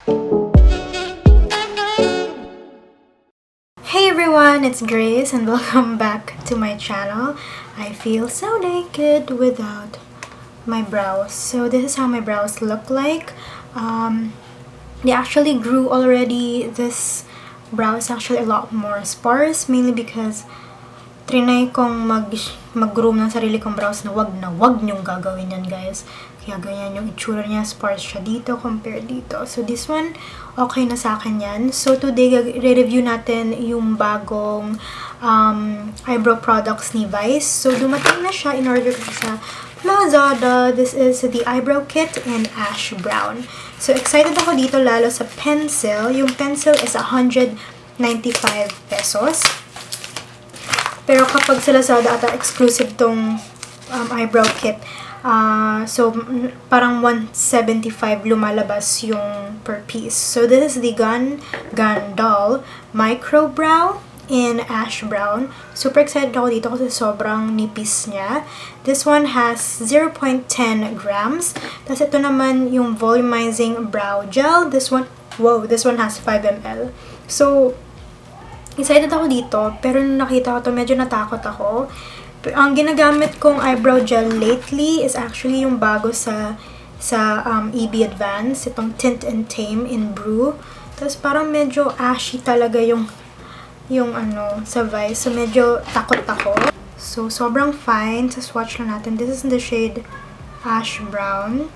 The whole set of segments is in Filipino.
Hey everyone, it's Grace and welcome back to my channel. I feel so naked without my brows. So this is how my brows look like. They actually grew already. This brow is actually a lot more sparse, mainly because trinay kong mag-groom ng sarili kong brows na wag niyong gagawin yan, guys. Kaya ganyan yung itsura niya, sparse siya dito compared dito. So this one, okay na sa akin yan. So today, re-review natin yung bagong eyebrow products ni Vice. So dumating na siya, in-order ko sa Pasado. This is the eyebrow kit in ash brown. So excited ako dito lalo sa pencil. Yung pencil is 195 pesos. Pero kapag sa Lazada ata exclusive tong eyebrow kit, so parang 175 lumalabas yung per piece. So this is the Gandoll micro brow in ash brown. Super excited ako dito kasi sobrang nipis niya. This one has 0.10 grams. Tapos ito naman yung volumizing brow gel. This one has 5 ml. So excited ako dito, pero nung nakita ko to, medyo natakot ako. Ang ginagamit kong eyebrow gel lately is actually yung bago sa EB Advance, itong Tint and Tame in Brew. Tapos parang medyo ashy talaga yung sa Vice. So medyo takot ako. So sobrang fine. So swatch lang natin. This is in the shade ash brown.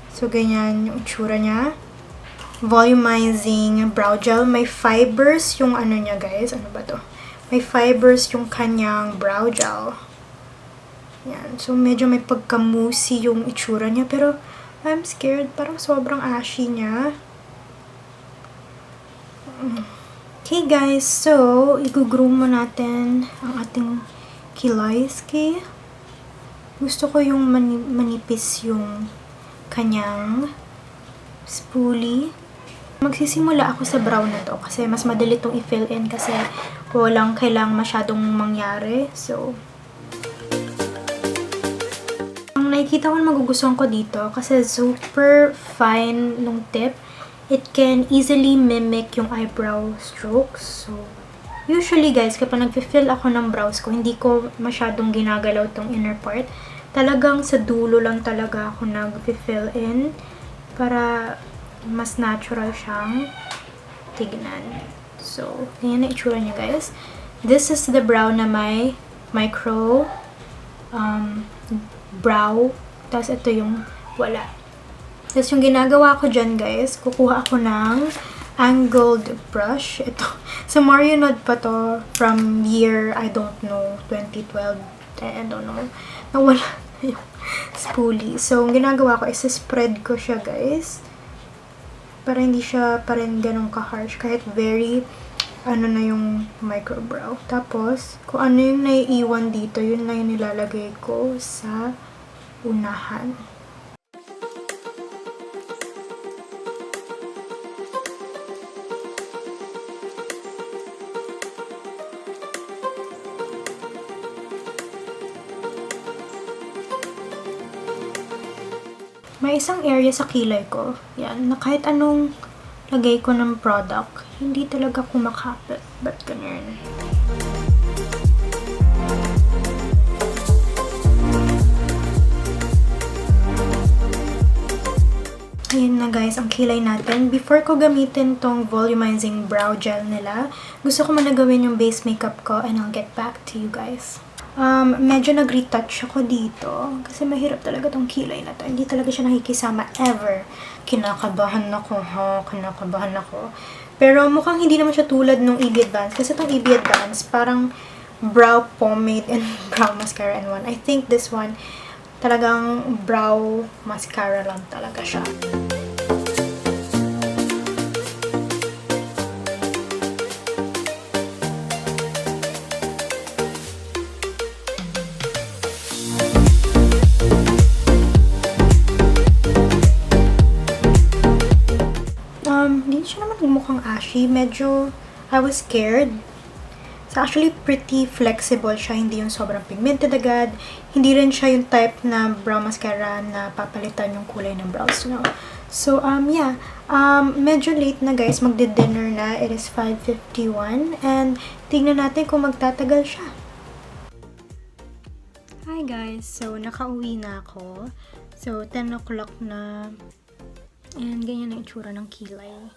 So ganyan yung itsura niya. Volumizing brow gel. May fibers yung niya, guys. Ano ba to? May fibers yung kanyang brow gel. Yan. So, medyo may pagka-moussey yung itsura niya. Pero, I'm scared. Parang sobrang ashy niya. Okay, guys. So, i-groom mo natin ang ating kilayski. Gusto ko yung manipis yung kanyang spoolie. Magsisimula ako sa brow na to kasi mas madali itong i-fill in kasi walang kailangang masyadong mangyari. So, ang nakikita ko na magugustuhan ko dito kasi super fine nung tip. It can easily mimic yung eyebrow strokes. So, usually guys, kapag nag-fill ako ng brows ko, hindi ko masyadong ginagalaw tong inner part. Talagang sa dulo lang talaga ako nag-fill in para mas natural siyang tignan. So, ganyan na itsura niya, guys. This is the brow na may micro brow. Tapos, ito yung wala. Tapos, yung ginagawa ko dyan, guys, kukuha ako ng angled brush. Ito. Sa Nude pa to from year, I don't know, 2012. I don't know. Nawala na yung spoolie. So, ang ginagawa ko is spread ko siya, guys. Para hindi siya pa rin ganun ka-harsh. Kahit very, na yung microbrow. Tapos, kung ano yung naiiwan dito, yun na yung nilalagay ko sa unahan. May isang area sa kilay ko, yan, na kahit anong lagay ko ng product, hindi talaga kumakapit. Ba't ganyan? Ayan na guys, ang kilay natin. Before ko gamitin tong volumizing brow gel nila, gusto ko muna gawin yung base makeup ko and I'll get back to you guys. Medyo nag-retouch ako dito kasi mahirap talaga tong kilay na to. Hindi talaga siya nakikisama ever. Kinakabahan ako, kinakabahan ako. Pero mukhang hindi naman siya tulad nung EB Advance kasi tong EB Advance parang brow pomade and brow mascara in one. I think this one talagang brow mascara lang talaga siya. Hindi siya naman mukhang ashy. Medyo, I was scared. So, actually, pretty flexible siya. Hindi yung sobrang pigmented agad. Hindi rin siya yung type na brow mascara na papalitan yung kulay ng brows nyo. So, yeah. Medyo late na guys. Magdi-dinner na. It is 5:51. And tingnan natin kung magtatagal siya. Hi guys. So, nakauwi na ako. So, 10 o'clock na. And ganyan ang itsura ng kilay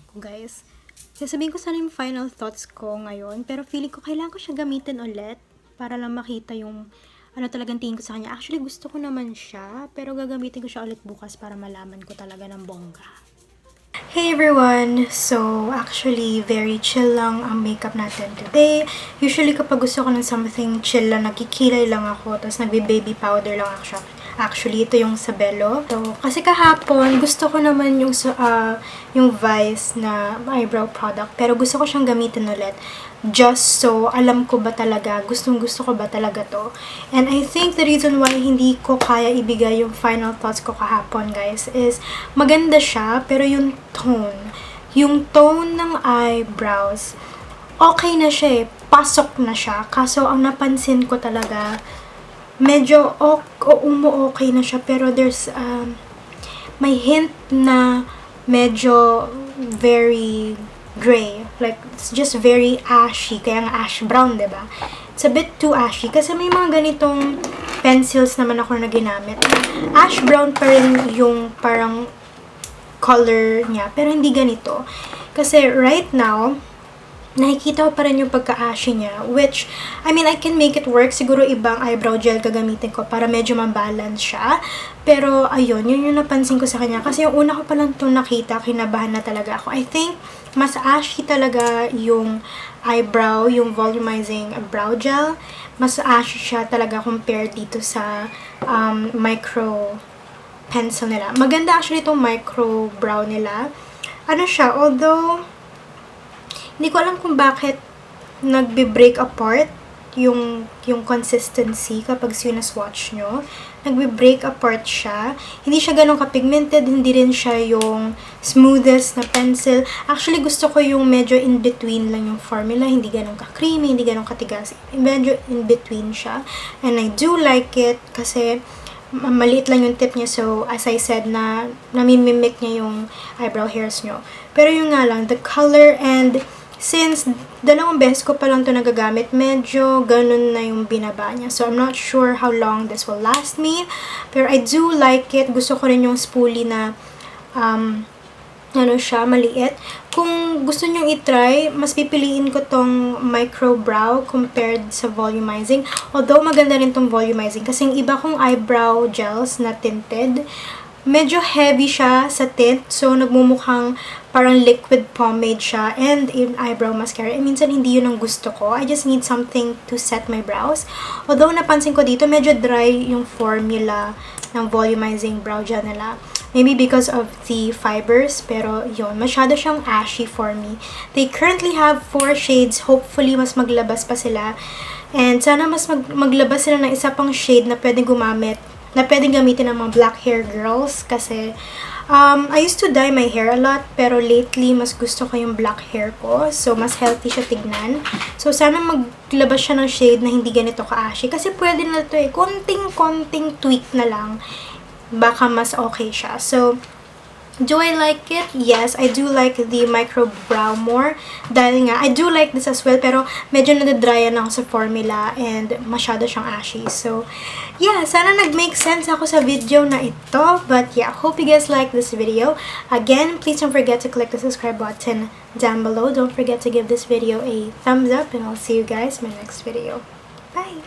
ko guys. Sasabihin ko sana yung final thoughts ko ngayon. Pero feeling ko kailangan ko siya gamitin ulit. Para lang makita yung ano talagang tingin ko sa kanya. Actually, gusto ko naman siya. Pero gagamitin ko siya ulit bukas para malaman ko talaga ng bongga. Hey everyone! So, actually, very chill lang ang makeup natin today. Usually, kapag gusto ko ng something chill lang, nagkikilay lang ako. Tapos, nagbe-baby powder lang ako. Actually, ito yung Sabelo. So, kasi kahapon, gusto ko naman yung Vice na eyebrow product. Pero gusto ko siyang gamitin ulit. Just so, alam ko ba talaga, gustong-gusto ko ba talaga to. And I think the reason why hindi ko kaya ibigay yung final thoughts ko kahapon, guys, is maganda siya, pero yung tone ng eyebrows, okay na siya eh. Pasok na siya. Kaso, ang napansin ko talaga, medyo okay na siya, pero there's may hint na medyo very gray. Like, it's just very ashy. Kaya nga ash brown, diba? It's a bit too ashy. Kasi may mga ganitong pencils naman ako na ginamit. Ash brown pa rin yung parang color niya. Pero hindi ganito. Kasi right now, nakikita ko pa rin yung pagka-ashy niya. Which, I mean, I can make it work. Siguro ibang eyebrow gel gagamitin ko para medyo mabalance siya. Pero, ayun, yun yung napansin ko sa kanya. Kasi yung una ko pa lang itong nakita, kinabahan na talaga ako. I think, mas ashy talaga yung eyebrow, yung volumizing brow gel. Mas ashy siya talaga compared dito sa micro pencil nila. Maganda actually itong micro brow nila. Ano siya, although hindi ko alam kung bakit nagbe-break apart yung consistency kapag sinuswatch nyo. Nagbe-break apart siya. Hindi siya ganun ka-pigmented, hindi rin siya yung smoothest na pencil. Actually, gusto ko yung medyo in-between lang yung formula. Hindi ganun ka-creamy, hindi ganun katigas. Medyo in-between siya. And I do like it kasi maliit lang yung tip niya. So, as I said, namimimik niya yung eyebrow hairs nyo. Pero yung nga lang, the color and since dalawang beses ko pa lang ito nagagamit, medyo ganun na yung binaba niya. So, I'm not sure how long this will last me. Pero I do like it. Gusto ko rin yung spoolie na ano siya, maliit. Kung gusto nyo i-try, mas pipiliin ko tong micro brow compared sa volumizing. Although, maganda rin tong volumizing. Kasi yung iba kong eyebrow gels na tinted, medyo heavy siya sa tint. So, nagmumukhang parang liquid pomade siya and in eyebrow mascara. And minsan hindi yun ang gusto ko. I just need something to set my brows. Although napansin ko dito, medyo dry yung formula ng volumizing brow gel nila. Maybe because of the fibers, pero yun, masyado siyang ashy for me. They currently have 4 shades. Hopefully, mas maglabas pa sila. And sana mas maglabas sila ng isa pang shade na pwedeng gamitin ng mga black hair girls. Kasi I used to dye my hair a lot, pero lately, mas gusto ko yung black hair ko. So, mas healthy siya tignan. So, sana maglabas siya ng shade na hindi ganito ka-ashy. Kasi pwede na ito eh. Konting tweak na lang. Baka mas okay siya. So, do I like it? Yes, I do like the micro brow more. Dahil nga, I do like this as well. Pero, medyo nadadryan ako sa formula and masyado siyang ashy. So, yeah, sana nag-make sense ako sa video na ito. But yeah, hope you guys like this video. Again, please don't forget to click the subscribe button down below. Don't forget to give this video a thumbs up. And I'll see you guys in my next video. Bye!